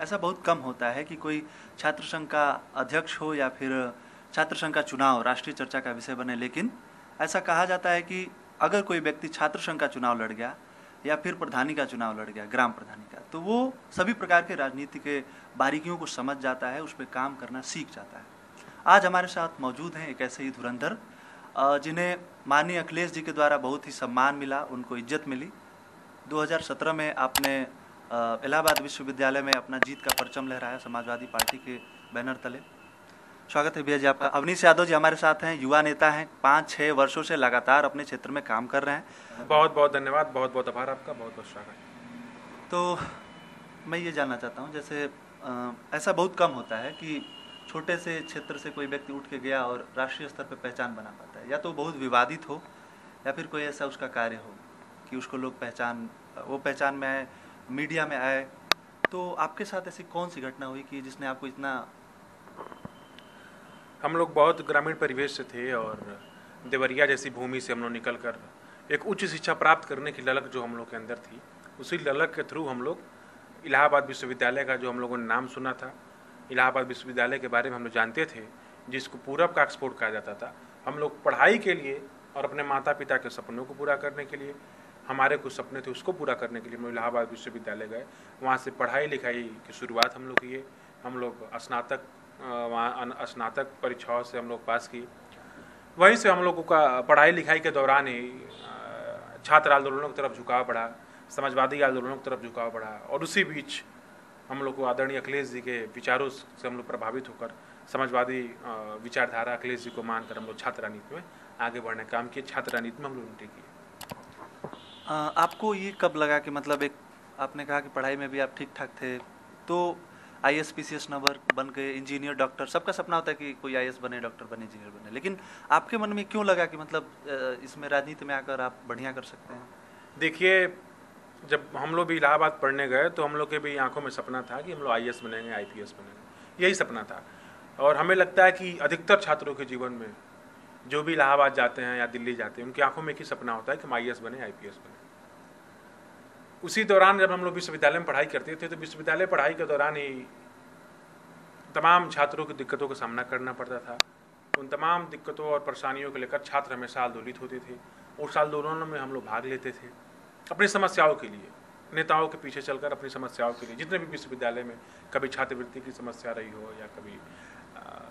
ऐसा बहुत कम होता है कि कोई छात्र संघ का अध्यक्ष हो या फिर छात्र संघ का चुनाव राष्ट्रीय चर्चा का विषय बने, लेकिन ऐसा कहा जाता है कि अगर कोई व्यक्ति छात्र संघ का चुनाव लड़ गया या फिर प्रधानी का चुनाव लड़ गया, ग्राम प्रधानी का, तो वो सभी प्रकार के राजनीति के बारीकियों को समझ जाता है, उस पर काम करना सीख जाता है। आज हमारे साथ मौजूद हैं एक ऐसे ही धुरंधर जिन्हें माननीय अखिलेश जी के द्वारा बहुत ही सम्मान मिला, उनको इज्जत मिली। 2017 में आपने इलाहाबाद विश्वविद्यालय में अपना जीत का परचम लहराया समाजवादी पार्टी के बैनर तले। स्वागत है भैया जी आपका। अवनीश यादव जी हमारे साथ हैं, युवा नेता हैं, 5-6 वर्षों से लगातार अपने क्षेत्र में काम कर रहे हैं। बहुत बहुत धन्यवाद, बहुत बहुत आभार आपका, बहुत बहुत स्वागत। तो मैं ये जानना चाहता हूँ, जैसे ऐसा बहुत कम होता है कि छोटे से क्षेत्र से कोई व्यक्ति उठ के गया और राष्ट्रीय स्तर पर पहचान बना पाता है, या तो बहुत विवादित हो या फिर कोई ऐसा उसका कार्य हो कि उसको लोग वो पहचान में आए, मीडिया में आए। तो आपके साथ ऐसी कौन सी घटना हुई कि जिसने आपको इतना? हम लोग बहुत ग्रामीण परिवेश से थे और देवरिया जैसी भूमि से हम लोग निकल कर एक उच्च शिक्षा प्राप्त करने की ललक जो हम लोग के अंदर थी, उसी ललक के थ्रू हम लोग इलाहाबाद विश्वविद्यालय का जो हम लोगों ने नाम सुना था, इलाहाबाद विश्वविद्यालय के बारे में हम लोग जानते थे, जिसको पूरब का ऑक्सफोर्ड कहा जाता था। हम लोग पढ़ाई के लिए और अपने माता पिता के सपनों को पूरा करने के लिए, हमारे कुछ सपने थे उसको पूरा करने के लिए हम लोग इलाहाबाद विश्वविद्यालय गए। वहाँ से पढ़ाई लिखाई की शुरुआत हम लोग किए। हम लोग वहाँ स्नातक परीक्षाओं से हम लोग पास की। वहीं से हम लोगों का पढ़ाई लिखाई के दौरान ही छात्र आंदोलनों की तरफ झुकाव बढ़ा, समाजवादी आंदोलनों की तरफ झुकाव बढ़ा, और उसी बीच हम लोग को आदरणीय अखिलेश जी के विचारों से हम लोग प्रभावित होकर समाजवादी विचारधारा अखिलेश जी को मानकर हम लोग छात्र राजनीति में आगे बढ़ने का काम किए। छात्र राजनीति में हम लोग एंट्री किए। आपको ये कब लगा कि मतलब एक आपने कहा कि पढ़ाई में भी आप ठीक ठाक थे, तो IAS PCS नंबर बन गए, इंजीनियर, डॉक्टर, सबका सपना होता है कि कोई IAS बने, डॉक्टर बने, इंजीनियर बने, लेकिन आपके मन में क्यों लगा कि मतलब इसमें राजनीति में आकर आप बढ़िया कर सकते हैं? देखिए, जब हम लोग भी इलाहाबाद पढ़ने गए तो हम लोग के भी आंखों में सपना था कि हम लोग IAS बनेंगे, IPS बनेंगे, यही सपना था। और हमें लगता है कि अधिकतर छात्रों के जीवन में जो भी इलाहाबाद जाते हैं या दिल्ली जाते हैं, उनकी आंखों में एक ही सपना होता है कि हम IAS बने, IPS बने। उसी दौरान जब हम लोग विश्वविद्यालय में पढ़ाई करते थे तो विश्वविद्यालय पढ़ाई के दौरान ही तमाम छात्रों की दिक्कतों का सामना करना पड़ता था। उन तमाम दिक्कतों और परेशानियों को लेकर छात्र हमेशा आंदोलित होते थे, और आंदोलनों में हम लोग भाग लेते थे अपनी समस्याओं के लिए, नेताओं के पीछे चलकर अपनी समस्याओं के लिए। जितने भी विश्वविद्यालय में कभी छात्रवृत्ति की समस्या रही हो, या कभी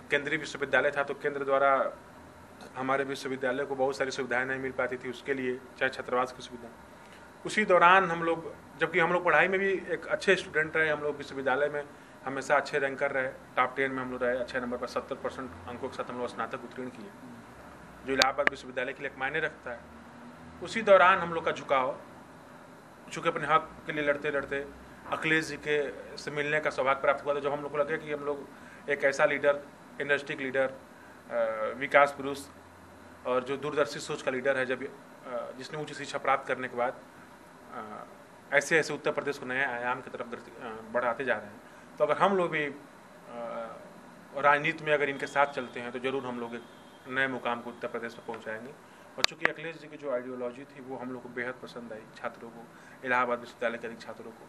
केंद्रीय विश्वविद्यालय था तो केंद्र द्वारा हमारे विश्वविद्यालय को बहुत सारी सुविधाएं नहीं मिल पाती थी, उसके लिए चाहे छात्रावास की सुविधा। उसी दौरान हम लोग, जबकि हम लोग पढ़ाई में भी एक अच्छे स्टूडेंट रहे, हम लोग विश्वविद्यालय में हमेशा अच्छे रैंकर रहे, टॉप 10 में हम लोग रहे, अच्छे नंबर पर 70% अंकों के साथ हम लोग स्नातक उत्तीर्ण किए, जो इलाहाबाद विश्वविद्यालय के लिए एक मायने रखता है। उसी दौरान हम लोग का झुकाव, चूँकि अपने हक के लिए लड़ते लड़ते अखिलेश जी के से मिलने का सौभाग्य प्राप्त हुआ था, जब हम लोग को लगे कि हम लोग एक ऐसा लीडर, इंडस्ट्रिक लीडर, विकास पुरुष और जो दूरदर्शी सोच का लीडर है, जब जिसने उच्च शिक्षा प्राप्त करने के बाद ऐसे ऐसे उत्तर प्रदेश को नए आयाम की तरफ बढ़ाते जा रहे हैं, तो अगर हम लोग भी राजनीति में अगर इनके साथ चलते हैं तो जरूर हम लोग एक नए मुकाम को उत्तर प्रदेश में पहुंचाएंगे। और चूँकि अखिलेश जी की जो आइडियोलॉजी थी वो हम लोग को बेहद पसंद आई, छात्रों को, इलाहाबाद विश्वविद्यालय के अधिक छात्रों को,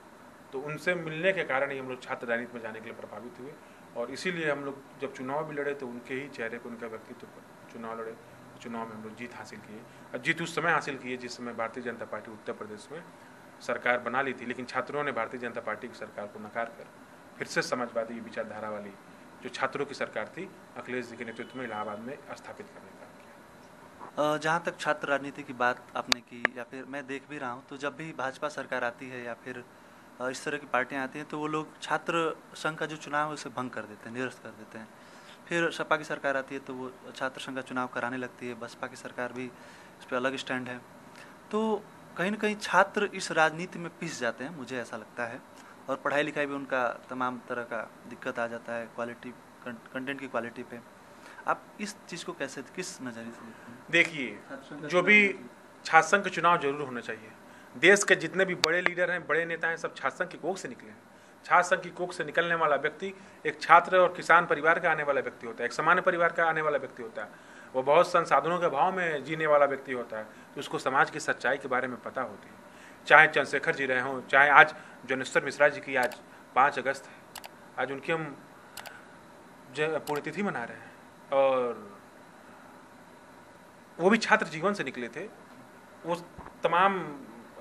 तो उनसे मिलने के कारण ही हम लोग छात्र राजनीति में जाने के लिए प्रभावित हुए। और इसीलिए हम लोग जब चुनाव भी लड़े तो उनके ही चेहरे पर, उनका व्यक्तित्व पर चुनाव लड़े, चुनाव में हम लोग जीत हासिल किए। और जीत उस समय हासिल किए जिस समय भारतीय जनता पार्टी उत्तर प्रदेश में सरकार बना ली थी, लेकिन छात्रों ने भारतीय जनता पार्टी की सरकार को नकार कर फिर से समाजवादी विचारधारा वाली जो छात्रों की सरकार थी, अखिलेश जी के नेतृत्व में इलाहाबाद में स्थापित करने का काम किया। जहाँ तक छात्र राजनीति की बात आपने की, या फिर मैं देख भी रहा हूँ, तो जब भी भाजपा सरकार आती है या फिर इस तरह की पार्टियाँ आती हैं तो वो लोग छात्र संघ का जो चुनाव है उसे भंग कर देते हैं, निरस्त कर देते हैं। फिर सपा की सरकार आती है तो वो छात्र संघ का चुनाव कराने लगती है, बसपा की सरकार भी इस पर अलग स्टैंड है। तो कहीं ना कहीं छात्र इस राजनीति में पिस जाते हैं, मुझे ऐसा लगता है, और पढ़ाई लिखाई भी उनका तमाम तरह का दिक्कत आ जाता है, क्वालिटी, कंटेंट की क्वालिटी पे। आप इस चीज़ को कैसे, किस नज़रिए से देखते हैं? देखिए, जो भी छात्र संघ का चुनाव जरूर होना चाहिए। देश के जितने भी बड़े लीडर हैं, बड़े नेता हैं, सब छात्र संघ की कोख से निकले हैं। छात्र संघ की कोख से निकलने वाला व्यक्ति एक छात्र और किसान परिवार का आने वाला व्यक्ति होता है, एक सामान्य परिवार का आने वाला व्यक्ति होता है, वो बहुत संसाधनों के अभाव में जीने वाला व्यक्ति होता है, तो उसको समाज की सच्चाई के बारे में पता होती है। चाहे चंद्रशेखर जी रहे हों, चाहे आज ज्ञानेश्वर मिश्रा जी की आज 5 अगस्त है, आज उनकी हम पुण्यतिथि मना रहे हैं। और वो भी छात्र जीवन से निकले थे, वो तमाम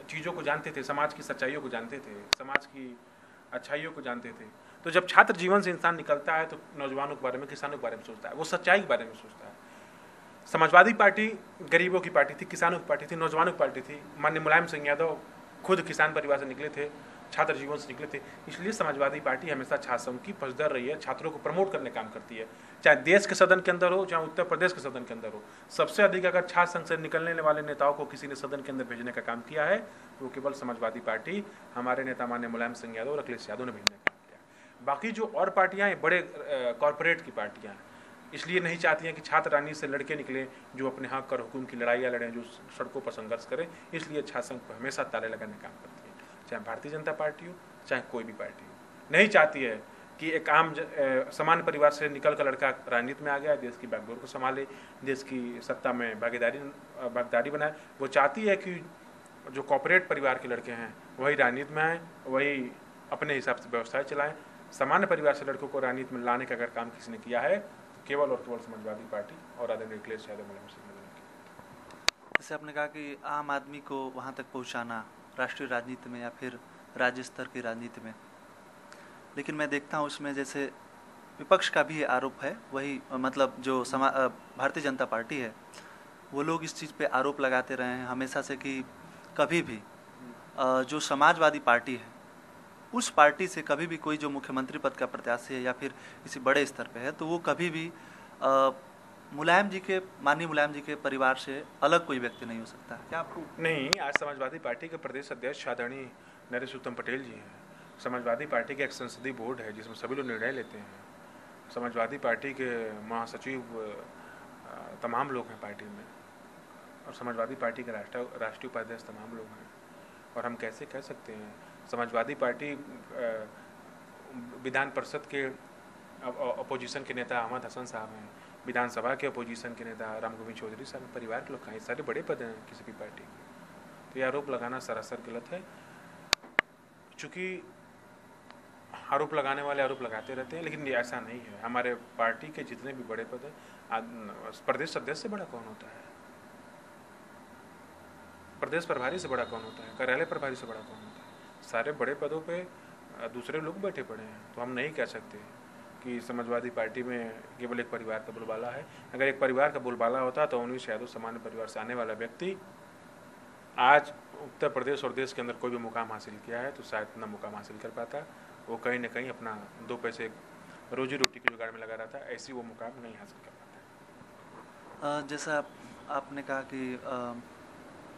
चीज़ों को जानते थे, समाज की सच्चाइयों को जानते थे, समाज की अच्छाइयों को जानते थे। तो जब छात्र जीवन से इंसान निकलता है तो नौजवानों के बारे में, किसानों के बारे में सोचता है, वो सच्चाई के बारे में सोचता है। समाजवादी पार्टी गरीबों की पार्टी थी, किसानों की पार्टी थी, नौजवानों की पार्टी थी। माननीय मुलायम सिंह यादव खुद किसान परिवार से निकले थे, छात्र जीवन से निकले थे। इसलिए समाजवादी पार्टी हमेशा छात्र संघ की पक्षधर रही है, छात्रों को प्रमोट करने का काम करती है, चाहे देश के सदन के अंदर हो, चाहे उत्तर प्रदेश के सदन के अंदर हो। सबसे अधिक अगर छात्र संघ से निकलने वाले नेताओं को किसी ने सदन के अंदर भेजने का काम किया है तो वो केवल समाजवादी पार्टी, हमारे नेता माननीय मुलायम सिंह यादव और अखिलेश यादव ने भेजने का काम किया है। बाकी जो और पार्टियां हैं, बड़े कॉरपोरेट की पार्टियां हैं, इसलिए नहीं चाहती हैं कि छात्र राजनीति से लड़के निकले जो अपने हक और हुकूम की लड़ाइयाँ लड़ें, जो सड़कों पर संघर्ष करें। इसलिए छात्र संघ को हमेशा ताले लगाने का काम करती है, चाहे भारतीय जनता पार्टी हो, चाहे कोई भी पार्टी हो। नहीं चाहती है कि एक आम सामान्य परिवार से निकल कर लड़का राजनीति में आ गया, देश की बागडोर को संभाले, देश की सत्ता में भागीदारी बनाए। वो चाहती है कि जो कॉर्पोरेट परिवार के लड़के हैं वही राजनीति में आए, वही अपने हिसाब से व्यवस्थाएं चलाएं। सामान्य परिवार से लड़कों को राजनीति में लाने का अगर काम किसी ने किया है तो केवल और केवल समाजवादी पार्टी और आदरणीय अखिलेश यादव मुलायम सिंह यादव ने। जैसे आपने कहा कि आम आदमी को वहाँ तक पहुँचाना राष्ट्रीय राजनीति में या फिर राज्य स्तर की राजनीति में, लेकिन मैं देखता हूँ उसमें जैसे विपक्ष का भी आरोप है, वही मतलब जो भारतीय जनता पार्टी है, वो लोग इस चीज़ पे आरोप लगाते रहे हैं हमेशा से कि कभी भी जो समाजवादी पार्टी है उस पार्टी से कभी भी कोई जो मुख्यमंत्री पद का प्रत्याशी है या फिर किसी बड़े स्तर पे है तो वो कभी भी माननीय मुलायम जी के परिवार से अलग कोई व्यक्ति नहीं हो सकता। क्या आपको नहीं, आज समाजवादी पार्टी के प्रदेश अध्यक्ष आदरणीय नरेश उत्तम पटेल जी हैं। समाजवादी पार्टी का एक संसदीय बोर्ड है जिसमें सभी लोग निर्णय लेते हैं। समाजवादी पार्टी के महासचिव तमाम लोग हैं पार्टी में, और समाजवादी पार्टी के राष्ट्रीय उपाध्यक्ष तमाम लोग हैं। और हम कैसे कह सकते हैं, समाजवादी पार्टी विधान परिषद के अपोजिशन के नेता अहमद हसन साहब हैं, विधानसभा के अपोजिशन के नेता राम गोविंद चौधरी साहब, परिवार के लोग कहीं सारे बड़े पद हैं किसी भी पार्टी के। तो ये आरोप लगाना सरासर गलत है। चूँकि आरोप लगाने वाले आरोप लगाते रहते हैं, लेकिन ये ऐसा नहीं है। हमारे पार्टी के जितने भी बड़े पद हैं, प्रदेश अध्यक्ष से बड़ा कौन होता है, प्रदेश प्रभारी से बड़ा कौन होता है, कार्यालय प्रभारी से बड़ा कौन होता है? सारे बड़े पदों पे दूसरे लोग बैठे पड़े हैं। तो हम नहीं कह सकते कि समाजवादी पार्टी में केवल एक परिवार का बोलबाला है। अगर एक परिवार का बोलबाला होता तो उन्नीस यादव सामान्य परिवार से आने वाला व्यक्ति आज उत्तर प्रदेश और देश के अंदर कोई भी मुकाम हासिल किया है तो शायद इतना मुकाम हासिल कर पाता। वो कहीं ना कहीं अपना 2 पैसे रोजी रोटी के जुगाड़ में लगा रहा था, ऐसी वो मुकाम नहीं हासिल कर पाता। जैसा आपने कहा कि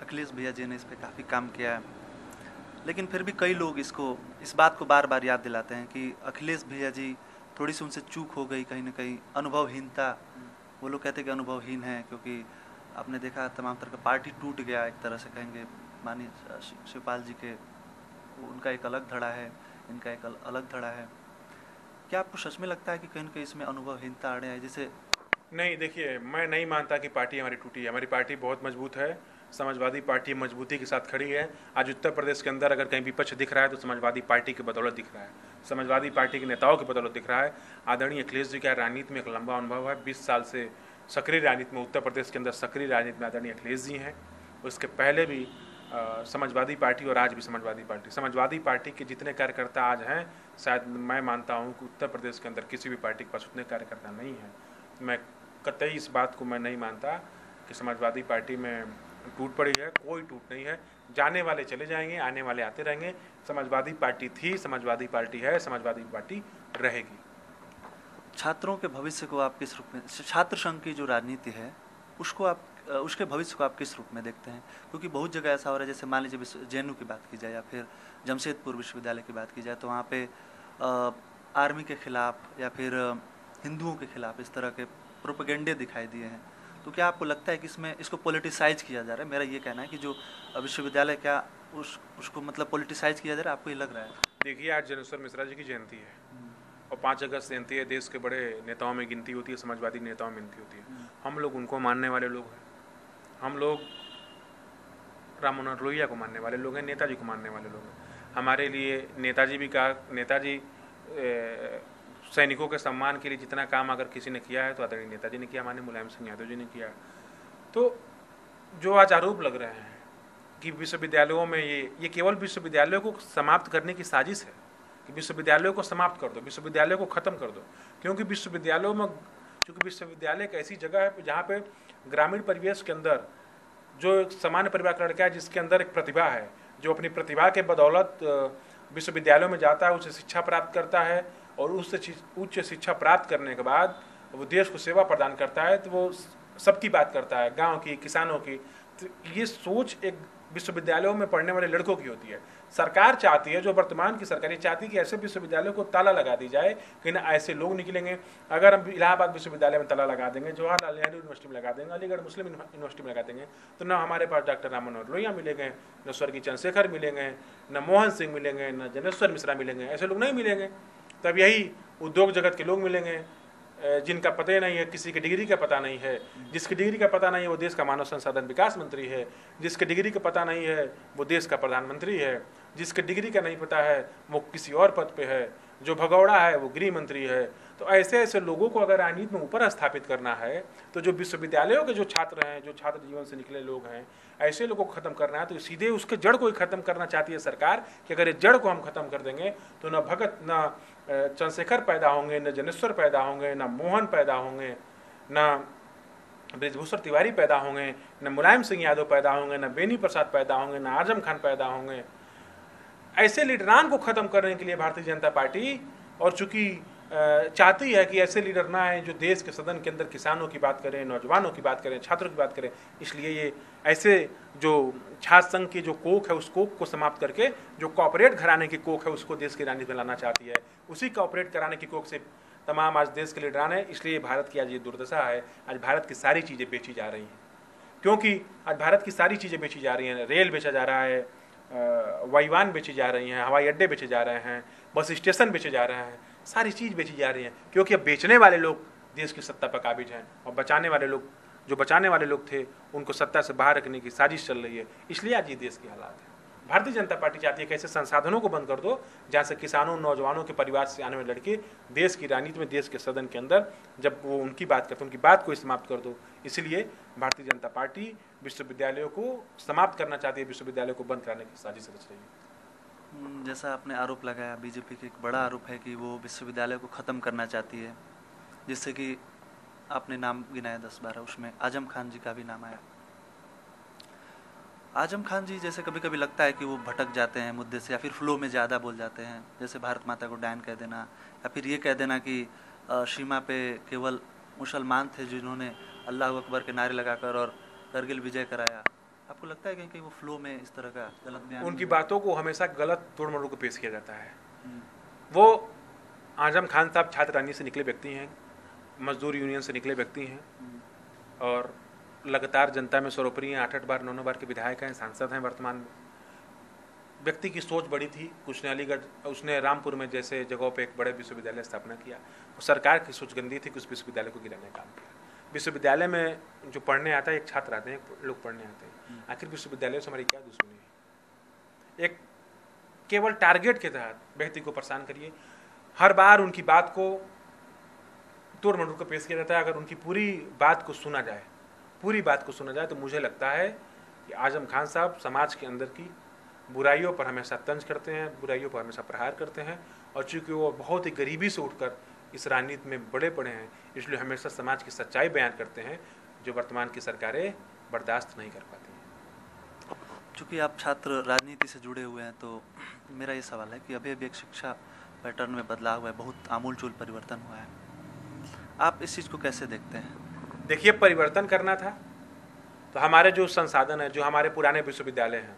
अखिलेश भैया जी ने इस पर काफ़ी काम किया है, लेकिन फिर भी कई लोग इस बात को बार बार याद दिलाते हैं कि अखिलेश भैया जी थोड़ी सी उनसे चूक हो गई, कहीं ना कहीं अनुभवहीनता। वो लोग कहते हैं कि अनुभवहीन है क्योंकि आपने देखा तमाम तरह का पार्टी टूट गया, एक तरह से कहेंगे। माननीय शिवपाल जी के उनका एक अलग धड़ा है, इनका एक अलग धड़ा है। क्या आपको सच में लगता है कि कहीं ना कहीं इसमें अनुभवहीनता आड़े है? जैसे नहीं, देखिए, मैं नहीं मानता कि पार्टी हमारी टूटी है। हमारी पार्टी बहुत मजबूत है। समाजवादी पार्टी मजबूती के साथ खड़ी है। आज उत्तर प्रदेश के अंदर अगर कहीं विपक्ष दिख रहा है तो समाजवादी पार्टी की बदौलत दिख रहा है, समाजवादी पार्टी के नेताओं की बदौलत दिख रहा है। आदरणीय अखिलेश जी का राजनीति में एक लंबा अनुभव है, 20 साल से सक्रिय राजनीति में, उत्तर प्रदेश के अंदर सक्रिय राजनीति में आदरणीय अखिलेश जी हैं। उसके पहले भी समाजवादी पार्टी और आज भी समाजवादी पार्टी के जितने कार्यकर्ता आज हैं, शायद मैं मानता हूँ कि उत्तर प्रदेश के अंदर किसी भी पार्टी के पास उतने कार्यकर्ता नहीं हैं। मैं कतई इस बात को मैं नहीं मानता कि समाजवादी पार्टी में टूट पड़ी है। कोई टूट नहीं है। जाने वाले चले जाएंगे, आने वाले आते रहेंगे। समाजवादी पार्टी थी, समाजवादी पार्टी है, समाजवादी पार्टी रहेगी। छात्रों के भविष्य को आप किस रूप में, छात्र संघ की जो राजनीति है उसको आप, उसके भविष्य को आप किस रूप में देखते हैं? क्योंकि बहुत जगह ऐसा हो रहा है, जैसे मान लीजिए JNU की बात की जाए या फिर जमशेदपुर विश्वविद्यालय की बात की जाए, तो वहाँ पे आर्मी के खिलाफ या फिर हिंदुओं के खिलाफ इस तरह के प्रोपेगेंडे दिखाई दिए हैं। तो क्या आपको लगता है कि इसको पॉलिटिसाइज किया जा रहा है? मेरा ये कहना है कि जो विश्वविद्यालय क्या उसको मतलब पॉलिटिसाइज किया जा रहा है, आपको ये लग रहा है? देखिए, आज ज्ञानेश्वर मिश्रा जी की जयंती है और 5 अगस्त जयंती है। देश के बड़े नेताओं में गिनती होती है, समाजवादी नेताओं में गिनती होती है। हम लोग उनको मानने वाले लोग हैं। हम लोग राम मनोहर लोहिया को मानने वाले लोग हैं, नेताजी को मानने वाले लोग हैं। हमारे लिए नेताजी सैनिकों के सम्मान के लिए जितना काम अगर किसी ने किया है तो आदरणीय नेताजी ने किया, माननीय मुलायम सिंह यादव जी ने किया। तो जो आज आरोप लग रहे हैं कि विश्वविद्यालयों में ये केवल विश्वविद्यालयों को समाप्त करने की साजिश है कि विश्वविद्यालयों को समाप्त कर दो, विश्वविद्यालयों को ख़त्म कर दो। क्योंकि विश्वविद्यालयों में, चूँकि विश्वविद्यालय एक ऐसी जगह है जहाँ पे ग्रामीण परिवेश के अंदर जो एक सामान्य परिवार का लड़का है जिसके अंदर एक प्रतिभा है, जो अपनी प्रतिभा के बदौलत विश्वविद्यालयों में जाता है, उससे शिक्षा प्राप्त करता है और उससे उच्च शिक्षा प्राप्त करने के बाद वो देश को सेवा प्रदान करता है, तो वो सबकी बात करता है, गांव की, किसानों की। तो ये सोच एक विश्वविद्यालयों में पढ़ने वाले लड़कों की होती है। सरकार चाहती है, जो वर्तमान की सरकार चाहती है कि ऐसे विश्वविद्यालयों को ताला लगा दी जाए कि ना ऐसे लोग निकलेंगे। अगर हम इलाहाबाद विश्वविद्यालय में ताला लगा देंगे, जवाहरलाल नेहरू यूनिवर्सिटी में लगा देंगे, अलीगढ़ मुस्लिम यूनिवर्सिटी में लगा देंगे, तो ना हमारे पास डॉक्टर राम मनोहर लोहिया मिलेंगे, न स्वर्गीय चंद्रशेखर मिलेंगे, न मोहन सिंह मिलेंगे, न जनेश्वर मिश्रा मिलेंगे, ऐसे लोग नहीं मिलेंगे। तब यही उद्योग जगत के लोग मिलेंगे जिनका पता ही नहीं है, किसी की डिग्री का पता नहीं है। जिसकी डिग्री का पता नहीं है वो देश का मानव संसाधन विकास मंत्री है, जिसकी डिग्री का पता नहीं है वो देश का प्रधानमंत्री है, जिसकी डिग्री का नहीं पता है वो किसी और पद पे है, जो भगौड़ा है वो गृह मंत्री है। तो ऐसे ऐसे लोगों को अगर राजनीति में ऊपर स्थापित करना है, तो जो विश्वविद्यालयों के जो छात्र हैं, जो छात्र जीवन से निकले लोग हैं, ऐसे लोगों को खत्म करना है, तो सीधे उसके जड़ को ही खत्म करना चाहती है सरकार कि अगर इस जड़ को हम खत्म कर देंगे तो न भगत, न चंद्रशेखर पैदा होंगे, न जनेश्वर पैदा होंगे, न मोहन पैदा होंगे, न ब्रिजभूषण तिवारी पैदा होंगे, न मुलायम सिंह यादव पैदा होंगे, न बेनी प्रसाद पैदा होंगे, न आजम खान पैदा होंगे। ऐसे लीडरान को खत्म करने के लिए भारतीय जनता पार्टी, और चूंकि चाहती है कि ऐसे लीडर ना आए जो देश के सदन के अंदर किसानों की बात करें, नौजवानों की बात करें, छात्रों की बात करें, इसलिए ये ऐसे जो छात्र संघ की जो कोख है उस कोख को समाप्त करके जो कॉर्पोरेट घराने की कोख है उसको देश की राजनीति में लाना चाहती है। उसी कॉर्पोरेट घराने की कोख से तमाम आज देश के लीडरान है। इसलिए भारत की आज ये दुर्दशा है। आज भारत की सारी चीज़ें बेची जा रही हैं, क्योंकि आज भारत की सारी चीज़ें बेची जा रही हैं। रेल बेचा जा रहा है, वायुयान बेची जा रही हैं, हवाई अड्डे बेचे जा रहे हैं, बस स्टेशन बेचे जा रहे हैं, सारी चीज़ बेची जा रही है। क्योंकि अब बेचने वाले लोग देश की सत्ता पर काबिज हैं और बचाने वाले लोग, जो बचाने वाले लोग थे, उनको सत्ता से बाहर रखने की साजिश चल रही है। इसलिए आज ये देश की हालात है। भारतीय जनता पार्टी चाहती है कि ऐसे संसाधनों को बंद कर दो जहाँ से किसानों, नौजवानों के परिवार से आने वाले लड़के देश की राजनीति में, देश के सदन के अंदर जब वो उनकी बात करते उनकी बात को समाप्त कर दो। इसलिए भारतीय जनता पार्टी विश्वविद्यालयों को समाप्त करना चाहती है, विश्वविद्यालयों को बंद कराने की साजिश रच रही है। जैसा आपने आरोप लगाया, बीजेपी का एक बड़ा आरोप है कि वो विश्वविद्यालय को ख़त्म करना चाहती है, जिससे कि आपने नाम गिनाया 10-12, उसमें आजम खान जी का भी नाम आया। आजम खान जी जैसे कभी कभी लगता है कि वो भटक जाते हैं मुद्दे से, या फिर फ्लो में ज़्यादा बोल जाते हैं, जैसे भारत माता को डायन कह देना, या फिर ये कह देना कि सीमा पे केवल मुसलमान थे जिन्होंने अल्लाह अकबर के नारे लगाकर और करगिल विजय कराया। आपको लगता है कहीं वो फ्लो में इस तरह का गलत बयान? उनकी बातों को हमेशा गलत तोड़ मरोड़ को पेश किया जाता है। वो आजम खान साहब छात्र राजनीति से निकले व्यक्ति हैं, मजदूर यूनियन से निकले व्यक्ति हैं, और लगातार जनता में सर्वोपरि हैं। 8-8 बार 9-9 बार के विधायक हैं, सांसद हैं वर्तमान में। व्यक्ति की सोच बड़ी थी। कुछ ने अलीगढ़, उसने रामपुर में जैसे जगहों पे एक बड़े विश्वविद्यालय स्थापना किया। और सरकार की सोच गंदी थी कि उस विश्वविद्यालय को गिराने का काम किया। विश्वविद्यालय में जो पढ़ने आता है, एक छात्र आते हैं, एक लोग पढ़ने आते हैं। आखिर विश्वविद्यालय से हमारी क्या दुश्मनी है? एक केवल टारगेट के तहत व्यक्ति को परेशान करिए। हर बार उनकी बात को तोड़ मरोड़ को पेश किया जाता है। अगर उनकी पूरी बात को सुना जाए, तो मुझे लगता है कि आजम खान साहब समाज के अंदर की बुराइयों पर हमेशा तंज करते हैं, बुराइयों पर हमेशा प्रहार करते हैं। और चूंकि वो बहुत ही गरीबी से उठकर इस राजनीति में बड़े पड़े हैं, इसलिए हमेशा समाज की सच्चाई बयान करते हैं, जो वर्तमान की सरकारें बर्दाश्त नहीं कर पाती हैं। चूँकि आप छात्र राजनीति से जुड़े हुए हैं, तो मेरा ये सवाल है कि अभी एक शिक्षा पैटर्न में बदलाव हुआ है, बहुत आमूल-चूल परिवर्तन हुआ है। आप इस चीज़ को कैसे देखते हैं? देखिए, परिवर्तन करना था तो हमारे जो संसाधन हैं, जो हमारे पुराने विश्वविद्यालय हैं,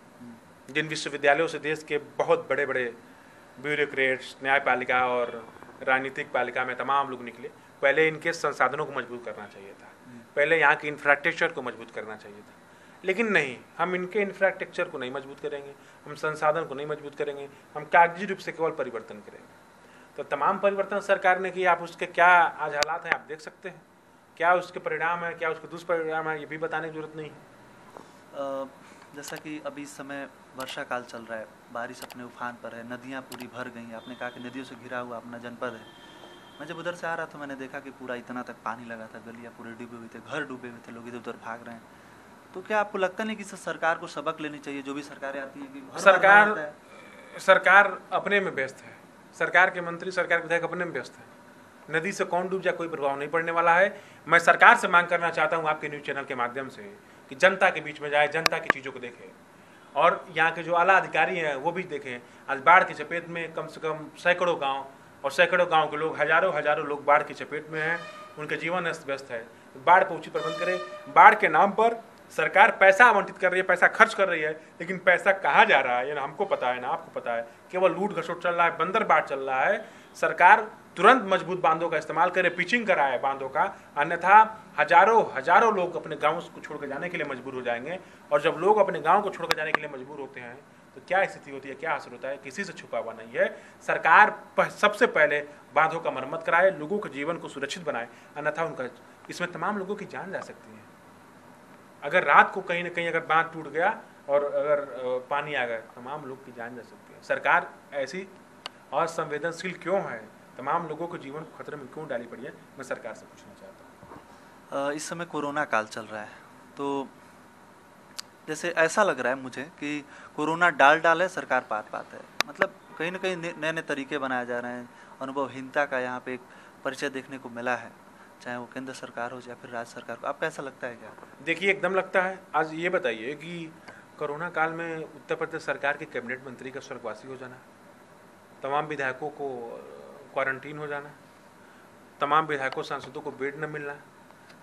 जिन विश्वविद्यालयों से देश के बहुत बड़े बड़े ब्यूरोक्रेट्स, न्यायपालिका और राजनीतिक पालिका में तमाम लोग निकले, पहले इनके संसाधनों को मजबूत करना चाहिए था। पहले यहाँ के इंफ्रास्ट्रक्चर को मजबूत करना चाहिए था। लेकिन नहीं, हम इनके इंफ्रास्ट्रक्चर को नहीं मजबूत करेंगे, हम संसाधन को नहीं मजबूत करेंगे, हम कागजी रूप से केवल परिवर्तन करेंगे। तो तमाम परिवर्तन सरकार ने किए। आप उसके क्या आज हालात हैं आप देख सकते हैं। क्या उसके परिणाम है, क्या उसके दुष्परिणाम है, ये भी बताने की जरूरत नहीं है। जैसा कि अभी इस समय वर्षा काल चल रहा है, बारिश अपने उफान पर है, नदियाँ पूरी भर गई हैं। आपने कहा कि नदियों से घिरा हुआ अपना जनपद है। मैं जब उधर से आ रहा था मैंने देखा कि पूरा इतना तक पानी लगा था, गलियाँ पूरे डूबे हुए थे, घर डूबे हुए थे, लोग इधर उधर भाग रहे हैं। तो क्या आपको लगता नहीं कि इससे सरकार को सबक लेनी चाहिए, जो भी सरकारें आती हैं कि हर बार बाढ़ आता है? सरकार अपने में व्यस्त है, सरकार के मंत्री, सरकार के विधायक अपने में व्यस्त है। नदी से कौन डूब जाए कोई प्रभाव नहीं पड़ने वाला है। मैं सरकार से मांग करना चाहता हूं आपके न्यूज़ चैनल के माध्यम से कि जनता के बीच में जाए, जनता की चीज़ों को देखें और यहाँ के जो आला अधिकारी हैं वो भी देखें। आज बाढ़ की चपेट में कम से कम सैकड़ों गाँव और सैकड़ों गाँव के लोग, हजारों लोग बाढ़ की चपेट में हैं, उनके जीवन अस्त व्यस्त है। बाढ़ पर उचित प्रबंध करें। बाढ़ के नाम पर सरकार पैसा आवंटित कर रही है, पैसा खर्च कर रही है, लेकिन पैसा कहाँ जा रहा है ये ना हमको पता है ना आपको पता है। केवल लूट घसोट चल रहा है, बंदर बाढ़ चल रहा है। सरकार तुरंत मजबूत बांधों का इस्तेमाल करे, पिचिंग कराए बांधों का, अन्यथा हजारों लोग अपने गाँव को छोड़कर जाने के लिए मजबूर हो जाएंगे। और जब लोग अपने गाँव को छोड़कर जाने के लिए मजबूर होते हैं तो क्या स्थिति होती है, क्या असर होता है, किसी से छुपा हुआ नहीं है। सरकार सबसे पहले बांधों का मरम्मत कराए, लोगों के जीवन को सुरक्षित बनाए, अन्यथा उनका इसमें तमाम लोगों की जान जा सकती है। अगर रात को कहीं ना कहीं अगर बांध टूट गया और अगर पानी आ गया, तमाम लोग की जान जा सकती है। सरकार ऐसी असंवेदनशील क्यों है, तमाम लोगों के जीवन को खतरे में क्यों डाली पड़ी है, मैं सरकार से पूछना चाहता हूँ। इस समय कोरोना काल चल रहा है, तो जैसे ऐसा लग रहा है मुझे कि कोरोना डाल है, सरकार पात है। मतलब कहीं ना कहीं नए नए तरीके बनाए जा रहे हैं। अनुभवहीनता का यहाँ पे एक परिचय देखने को मिला है, चाहे वो केंद्र सरकार हो या फिर राज्य सरकार को। आपको ऐसा लगता है क्या? देखिए, एकदम लगता है। आज ये बताइए कि कोरोना काल में उत्तर प्रदेश सरकार के कैबिनेट मंत्री का स्वर्गवासी हो जाना, तमाम विधायकों को क्वारंटीन हो जाना, तमाम विधायकों सांसदों को बेड न मिलना,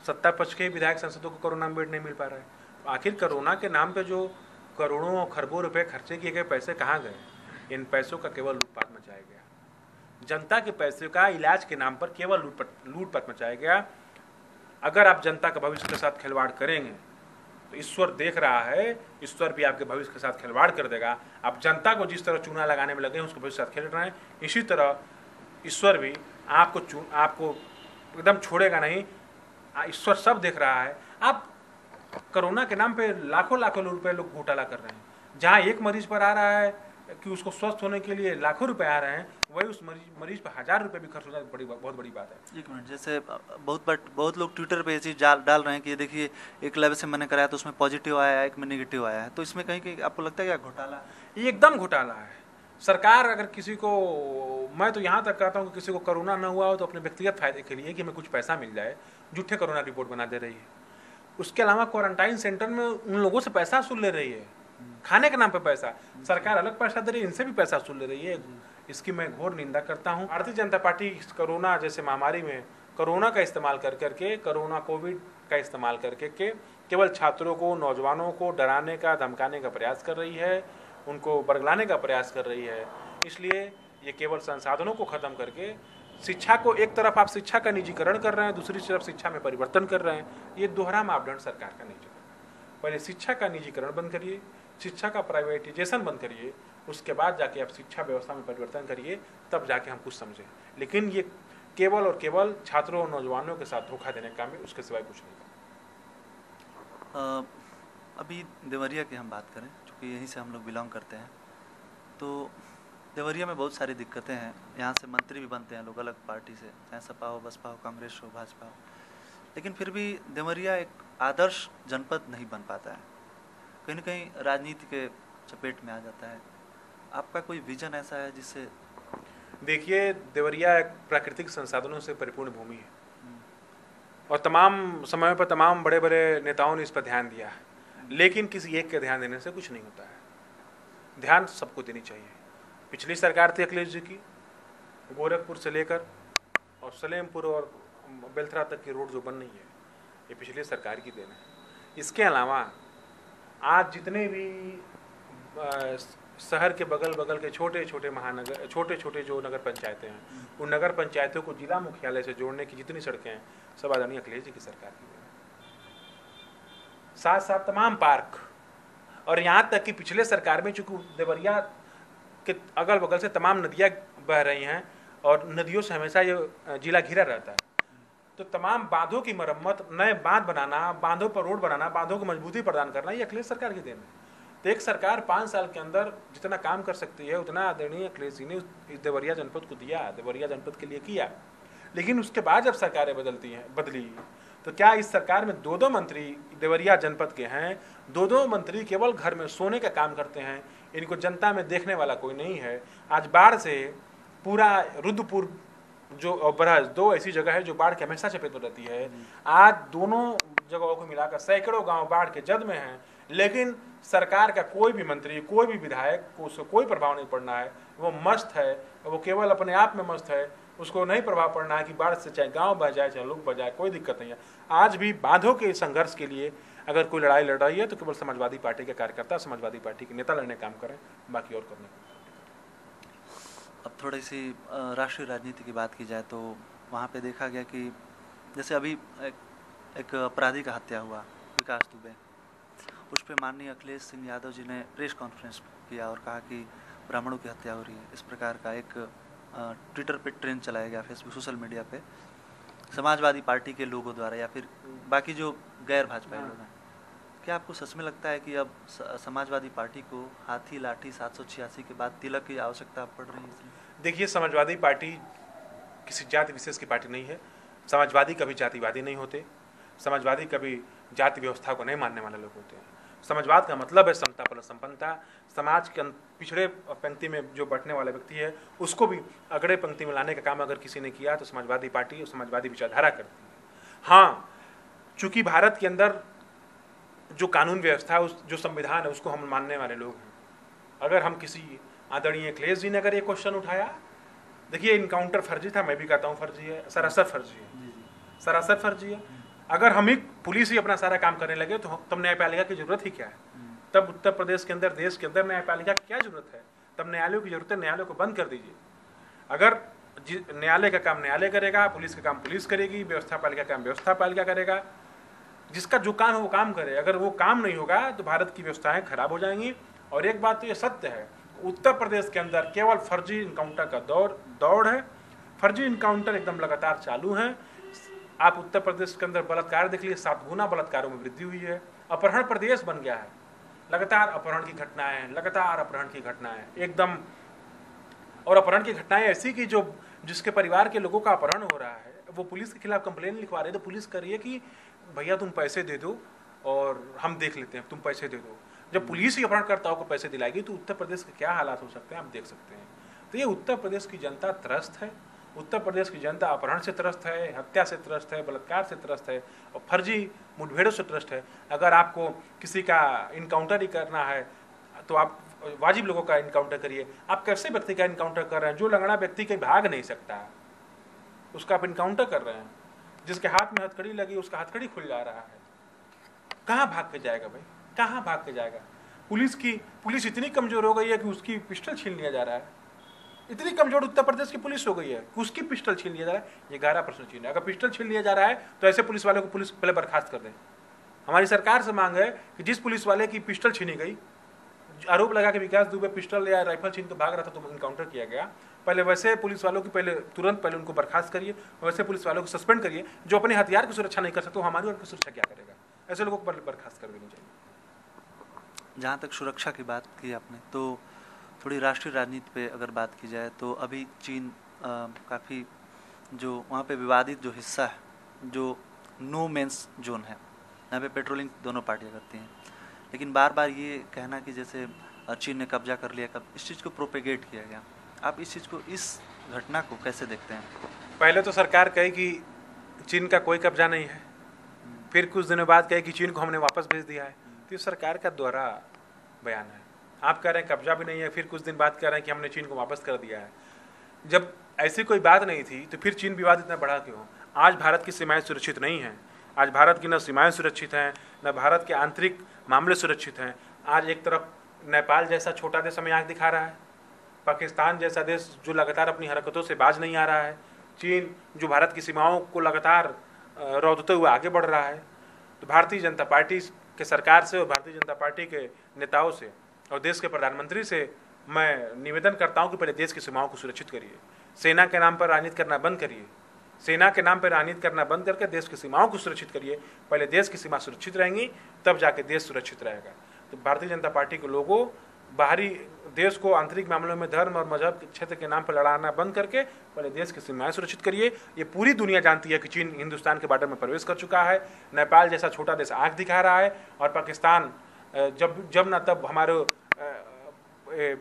सत्ता पक्ष के विधायक सांसदों को कोरोना में बेड नहीं मिल पा रहा है। आखिर कोरोना के नाम पे जो करोड़ों और खरबों रुपए खर्चे किए गए, पैसे कहाँ गए? इन पैसों का केवल लूटपाट मचाया गया। जनता के पैसे का इलाज के नाम पर केवल लूटपाट मचाया गया। अगर आप जनता के भविष्य के साथ खिलवाड़ करेंगे तो ईश्वर देख रहा है, ईश्वर भी आपके भविष्य के साथ खिलवाड़ कर देगा। आप जनता को जिस तरह चूना लगाने में लगे हैं, उसके भविष्य के साथ खेल रहे हैं, इसी तरह ईश्वर भी आपको एकदम छोड़ेगा नहीं। ईश्वर सब देख रहा है। आप कोरोना के नाम पे लाखों रुपए लोग घोटाला कर रहे हैं। जहाँ एक मरीज पर आ रहा है कि उसको स्वस्थ होने के लिए लाखों रुपए आ रहे हैं, वही उस मरीज पर 1000 रुपए भी खर्च हो जाए, बहुत बड़ी बात है। एक मिनट, जैसे बहुत लोग ट्विटर पे ये चीज़ डाल रहे हैं कि देखिए एक लैब से मैंने कराया तो उसमें पॉजिटिव आया है, एक में नेगेटिव आया है, तो इसमें कहीं आपको लगता है क्या घोटाला? ये एकदम घोटाला है। सरकार अगर किसी को, मैं तो यहाँ तक कहता हूँ कि किसी को कोरोना न हुआ हो तो अपने व्यक्तिगत फायदे के लिए कि हमें कुछ पैसा मिल जाए, झूठे कोरोना रिपोर्ट बना दे रही है। उसके अलावा क्वारंटाइन सेंटर में उन लोगों से पैसा वसूल ले रही है, खाने के नाम पे पैसा। सरकार अलग पैसा दे रही है, इनसे भी पैसा वसूल ले रही है। इसकी मैं घोर निंदा करता हूँ। भारतीय जनता पार्टी कोरोना जैसे महामारी में कोरोना का इस्तेमाल करके, कोरोना कोविड का इस्तेमाल करके केवल छात्रों को, नौजवानों को डराने का, धमकाने का प्रयास कर रही है, उनको बरगलाने का प्रयास कर रही है। इसलिए ये केवल संसाधनों को खत्म करके शिक्षा को, एक तरफ आप शिक्षा का निजीकरण कर रहे हैं, दूसरी तरफ शिक्षा में परिवर्तन कर रहे हैं। ये दोहरा मापदंड सरकार का नहीं चलेगा। पहले शिक्षा का निजीकरण बंद करिए, शिक्षा का प्राइवेटाइजेशन बंद करिए, उसके बाद जाके आप शिक्षा व्यवस्था में परिवर्तन करिए, तब जाके हम कुछ समझें। लेकिन ये केवल और केवल छात्रों और नौजवानों के साथ धोखा देने का काम है, उसके सिवाय कुछ नहीं। अभी देवरिया की हम बात करें, चूँकि यहीं से हम लोग बिलोंग करते हैं, तो देवरिया में बहुत सारी दिक्कतें हैं। यहाँ से मंत्री भी बनते हैं लोग अलग पार्टी से, चाहे सपा हो, बसपा हो, कांग्रेस हो, भाजपा हो, लेकिन फिर भी देवरिया एक आदर्श जनपद नहीं बन पाता है, कहीं ना कहीं राजनीति के चपेट में आ जाता है। आपका कोई विजन ऐसा है जिससे? देखिए, देवरिया एक प्राकृतिक संसाधनों से परिपूर्ण भूमि है और तमाम समय पर तमाम बड़े बड़े नेताओं ने इस पर ध्यान दिया, लेकिन किसी एक के ध्यान देने से कुछ नहीं होता है। ध्यान सबको देनी चाहिए। पिछली सरकार थी अखिलेश जी की, गोरखपुर से लेकर और सलेमपुर और बेलथरा तक की रोड जो बन रही है, ये पिछली सरकार की देन है। इसके अलावा आज जितने भी शहर के बगल के छोटे छोटे जो नगर पंचायतें हैं, उन नगर पंचायतों को जिला मुख्यालय से जोड़ने की जितनी सड़कें हैं, सब आदरणीय अखिलेश जी की सरकार की देन है। साथ साथ तमाम पार्क, और यहाँ तक कि पिछले सरकार में चूंकि देवरिया के अगल बगल से तमाम नदियाँ बह रही हैं और नदियों से हमेशा ये जिला घिरा रहता है, तो तमाम बांधों की मरम्मत, नए बांध बनाना, बांधों पर रोड बनाना, बांधों को मजबूती प्रदान करना, ये अखिलेश सरकार की देन है। तो एक सरकार 5 साल के अंदर जितना काम कर सकती है उतना आदरणीय अखिलेश जी ने इस देवरिया जनपद को दिया, देवरिया जनपद के लिए किया। लेकिन उसके बाद जब सरकारें बदली तो क्या इस सरकार में 2-2 मंत्री देवरिया जनपद के हैं, 2-2 मंत्री केवल घर में सोने का काम करते हैं, इनको जनता में देखने वाला कोई नहीं है। आज बाढ़ से पूरा रुद्रपुर जो बरहज 2 ऐसी जगह है जो बाढ़ के हमेशा चपेट में रहती है। आज दोनों जगहों को मिलाकर सैकड़ों गांव बाढ़ के जद में हैं, लेकिन सरकार का कोई भी मंत्री, कोई भी विधायक को उसको कोई प्रभाव नहीं पड़ना है। वो मस्त है, वो केवल अपने आप में मस्त है, उसको नहीं प्रभाव पड़ना है कि बाढ़ से चाहे गांव बह जाए चाहे लोग बह जाए, कोई दिक्कत नहीं है। आज भी बांधों के संघर्ष के लिए अगर कोई लड़ाई लड़ रही है तो केवल समाजवादी पार्टी के कार्यकर्ता, समाजवादी पार्टी के नेता लड़ने काम करें, बाकी और करने का। अब थोड़ी सी राष्ट्रीय राजनीति की बात की जाए तो वहाँ पे देखा गया कि जैसे अभी एक अपराधी का हत्या हुआ, विकास दुबे, उस पर माननीय अखिलेश सिंह यादव जी ने प्रेस कॉन्फ्रेंस किया और कहा कि ब्राह्मणों की हत्या हो रही है। इस प्रकार का एक ट्विटर पे ट्रेंड चलाया गया, फेसबुक, सोशल मीडिया पे समाजवादी पार्टी के लोगों द्वारा या फिर बाकी जो गैर भाजपाई लोग हैं। क्या आपको सच में लगता है कि अब समाजवादी पार्टी को हाथी लाठी 786 के बाद तिलक की आवश्यकता पड़ रही है? देखिए, समाजवादी पार्टी किसी जाति विशेष की पार्टी नहीं है। समाजवादी कभी जातिवादी नहीं होते, समाजवादी कभी जाति व्यवस्था को नहीं मानने वाले लोग होते हैं। समाजवाद का मतलब है समता प्लस संपन्नता। समाज के पिछड़े पंक्ति में जो बैठने वाला व्यक्ति है उसको भी अगड़े पंक्ति में लाने का काम अगर किसी ने किया तो समाजवादी पार्टी और समाजवादी विचारधारा करती है। हाँ, चूंकि भारत के अंदर जो कानून व्यवस्था है, जो संविधान है, उसको हम मानने वाले लोग हैं। अगर हम किसी आदरणीय अखिलेश जी ने अगर ये क्वेश्चन उठाया, देखिए इनकाउंटर फर्जी था, मैं भी कहता हूँ फर्जी है, सरासर फर्जी है, सरासर फर्जी है। अगर हम ही पुलिस ही अपना सारा काम करने लगे तो तब न्यायपालिका की जरूरत ही क्या है? तब उत्तर प्रदेश के अंदर, देश के अंदर न्यायपालिका की क्या जरूरत है? तब न्यायालयों की जरूरत है, न्यायालयों को बंद कर दीजिए। अगर न्यायालय का काम न्यायालय करेगा, पुलिस का काम पुलिस करेगी, व्यवस्था पालिका का काम व्यवस्था पालिका करेगा, जिसका जो काम है वो काम करे। अगर वो काम नहीं होगा तो भारत की व्यवस्थाएं खराब हो जाएंगी। और एक बात तो ये सत्य है, उत्तर प्रदेश के अंदर केवल फर्जी इनकाउंटर का दौड़ है। फर्जी इनकाउंटर एकदम लगातार चालू है। आप उत्तर प्रदेश के अंदर बलात्कार देख लीजिए, 7 गुना बलात्कारों में वृद्धि हुई है। अपहरण प्रदेश बन गया है, लगातार अपहरण की घटनाएं, लगातार अपहरण की घटनाएं एकदम। और अपहरण की घटनाएं ऐसी कि जिसके परिवार के लोगों का अपहरण हो रहा है वो पुलिस के खिलाफ कंप्लेन लिखवा रहे, तो पुलिस करिए कि भैया तुम पैसे दे दो और हम देख लेते हैं, तुम पैसे दे दो। जब पुलिस ही अपहरणकर्ताओं को पैसे दिलाएगी तो उत्तर प्रदेश के क्या हालात हो सकते हैं आप देख सकते हैं। तो ये उत्तर प्रदेश की जनता त्रस्त है। उत्तर प्रदेश की जनता अपहरण से त्रस्त है, हत्या से त्रस्त है, बलात्कार से त्रस्त है और फर्जी मुठभेड़ों से त्रस्त है। अगर आपको किसी का इनकाउंटर ही करना है तो आप वाजिब लोगों का इनकाउंटर करिए। आप कैसे व्यक्ति का इनकाउंटर कर रहे हैं? जो लंगड़ा व्यक्ति कहीं भाग नहीं सकता उसका आप इनकाउंटर कर रहे हैं। जिसके हाथ में हथकड़ी लगी उसका हथकड़ी खुल जा रहा है। कहाँ भाग के जाएगा भाई? कहाँ भाग के जाएगा? पुलिस इतनी कमजोर हो गई है कि उसकी पिस्टल छीन लिया जा रहा है। इतनी कमजोर उत्तर प्रदेश की पुलिस हो गई है कि उसकी पिस्टल छीन लिया जा रहा है। ये 11% छीन है। अगर पिस्टल छीन लिया जा रहा है तो ऐसे पुलिस वाले को पुलिस पहले बर्खास्त कर दे। हमारी सरकार से मांग है कि जिस पुलिस वाले की पिस्टल छीनी गई, आरोप लगा कि विकास दुबे पिस्टल या राइफल छीन के भाग रहा था तो इनकाउंटर किया गया, पहले वैसे पुलिस वालों की तुरंत पहले उनको बर्खास्त करिए, वैसे पुलिस वालों को सस्पेंड करिए। जो अपने हथियार की सुरक्षा नहीं कर सकते, हमारी और की सुरक्षा क्या करेगा? ऐसे लोगों को बर्खास्त कर देनी चाहिए। जहाँ तक सुरक्षा की बात की आपने, तो थोड़ी राष्ट्रीय राजनीति पे अगर बात की जाए तो अभी चीन काफ़ी जो वहाँ पे विवादित जो हिस्सा है, जो नो मेंस जोन है, यहाँ पे पेट्रोलिंग दोनों पार्टियाँ करती हैं, लेकिन बार बार ये कहना कि जैसे चीन ने कब्जा कर लिया, इस चीज़ को प्रोपेगेट किया गया। आप इस चीज़ को, इस घटना को कैसे देखते हैं? पहले तो सरकार कही कि चीन का कोई कब्जा नहीं है, फिर कुछ दिनों बाद कहे कि चीन को हमने वापस भेज दिया है। तो ये सरकार का दोहरा बयान है। आप कह रहे हैं कब्जा भी नहीं है, फिर कुछ दिन बाद कह रहे हैं कि हमने चीन को वापस कर दिया है। जब ऐसी कोई बात नहीं थी तो फिर चीन विवाद इतना बढ़ा क्यों? आज भारत की सीमाएं सुरक्षित नहीं हैं। आज भारत की न सीमाएं सुरक्षित हैं, न भारत के आंतरिक मामले सुरक्षित हैं। आज एक तरफ नेपाल जैसा छोटा देश हमें आंख दिखा रहा है, पाकिस्तान जैसा देश जो लगातार अपनी हरकतों से बाज नहीं आ रहा है, चीन जो भारत की सीमाओं को लगातार रौंदते हुए आगे बढ़ रहा है। तो भारतीय जनता पार्टी के सरकार से और भारतीय जनता पार्टी के नेताओं से और देश के प्रधानमंत्री से मैं निवेदन करता हूं कि पहले देश की सीमाओं को सुरक्षित करिए। सेना के नाम पर राजनीति करना बंद करिए। सेना के नाम पर राजनीति करना बंद करके देश की सीमाओं को सुरक्षित करिए। पहले देश की सीमा सुरक्षित रहेंगी तब जाके देश सुरक्षित रहेगा। तो भारतीय जनता पार्टी के लोगों बाहरी देश को आंतरिक मामलों में धर्म और मजहब के क्षेत्र के नाम पर लड़ाना बंद करके पहले देश की सीमाएं सुरक्षित करिए। ये पूरी दुनिया जानती है कि चीन हिंदुस्तान के बॉर्डर में प्रवेश कर चुका है, नेपाल जैसा छोटा देश आंख दिखा रहा है, और पाकिस्तान जब ना तब हमारे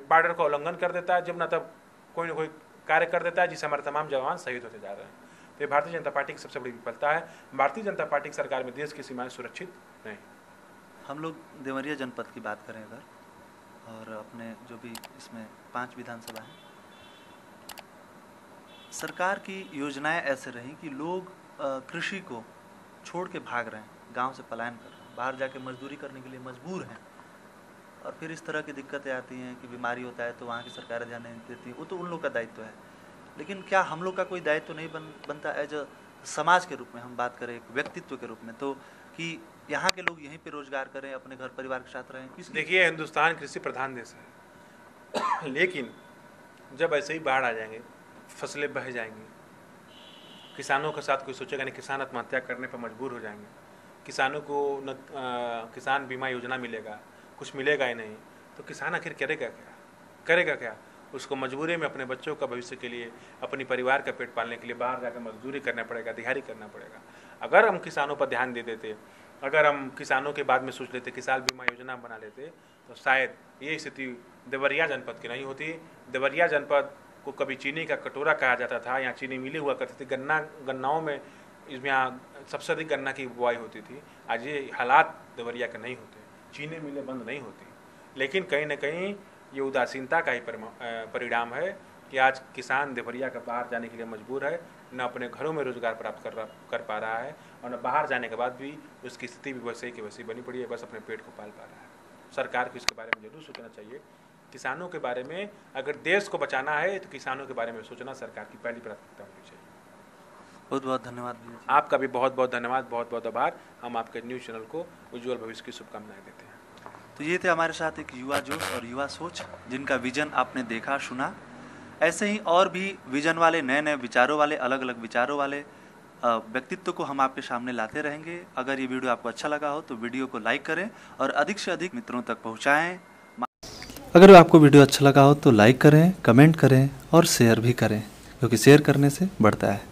बॉर्डर का उल्लंघन कर देता है, जब ना तब कोई ना कोई कार्य कर देता है जिससे हमारे तमाम जवान शहीद होते जा रहे हैं। तो ये भारतीय जनता पार्टी की सबसे बड़ी विफलता है। भारतीय जनता पार्टी की सरकार में देश की सीमाएं सुरक्षित नहीं। हम लोग देवरिया जनपद की बात करें अगर, और अपने जो भी इसमें 5 विधानसभा हैं, सरकार की योजनाएं ऐसे रही कि लोग कृषि को छोड़ के भाग रहे हैं, गांव से पलायन कर रहे हैं, बाहर जाके मजदूरी करने के लिए मजबूर हैं, और फिर इस तरह की दिक्कतें आती हैं कि बीमारी होता है तो वहाँ की सरकारें ध्यान नहीं देती। वो तो उन लोग का दायित्व है, लेकिन क्या हम लोग का कोई दायित्व नहीं बनता एज अ समाज के रूप में, हम बात करें एक व्यक्तित्व के रूप में, तो कि यहाँ के लोग यहीं पे रोजगार करें, अपने घर परिवार के साथ रहें। देखिए, हिंदुस्तान कृषि प्रधान देश है लेकिन जब ऐसे ही बाढ़ आ जाएंगे, फसलें बह जाएंगी, किसानों के साथ कोई सोचेगा नहीं, किसान आत्महत्या करने पर मजबूर हो जाएंगे, किसानों को न किसान बीमा योजना मिलेगा, कुछ मिलेगा ही नहीं, तो किसान आखिर करेगा क्या? उसको मजबूरी में अपने बच्चों का भविष्य के लिए, अपनी परिवार का पेट पालने के लिए बाहर जाकर मजदूरी करना पड़ेगा, दिहाड़ी करना पड़ेगा। अगर हम किसानों पर ध्यान दे देते, अगर हम किसानों के बाद में सोच लेते, किसान बीमा योजना बना लेते, तो शायद ये स्थिति देवरिया जनपद की नहीं होती। देवरिया जनपद को कभी चीनी का कटोरा कहा जाता था, यहाँ चीनी मिली हुआ करती थी, गन्नाओं में इसमें यहाँ सबसे अधिक गन्ना की बुआई होती थी। आज ये हालात देवरिया के नहीं होते, चीनी मिलें बंद नहीं होती, लेकिन कहीं ना कहीं ये उदासीनता का ही परिणाम है कि आज किसान देवरिया का बाहर जाने के लिए मजबूर है, न अपने घरों में रोजगार प्राप्त कर पा रहा है, और न बाहर जाने के बाद भी उसकी स्थिति भी वैसे की वैसी बनी पड़ी है, बस अपने पेट को पाल पा रहा है। सरकार को इसके बारे में जरूर सोचना चाहिए। किसानों के बारे में, अगर देश को बचाना है तो किसानों के बारे में सोचना सरकार की पहली प्राथमिकता होनी चाहिए। बहुत बहुत धन्यवाद। आपका भी बहुत बहुत धन्यवाद, बहुत बहुत आभार। हम आपके न्यूज़ चैनल को उज्जवल भविष्य की शुभकामनाएं देते हैं। तो ये थे हमारे साथ एक युवा जोश और युवा सोच, जिनका विजन आपने देखा सुना। ऐसे ही और भी विजन वाले, नए नए विचारों वाले, अलग अलग विचारों वाले व्यक्तित्व को हम आपके सामने लाते रहेंगे। अगर ये वीडियो आपको अच्छा लगा हो तो वीडियो को लाइक करें और अधिक से अधिक मित्रों तक पहुंचाएं। अगर आपको वीडियो अच्छा लगा हो तो लाइक करें, कमेंट करें और शेयर भी करें, क्योंकि शेयर करने से बढ़ता है।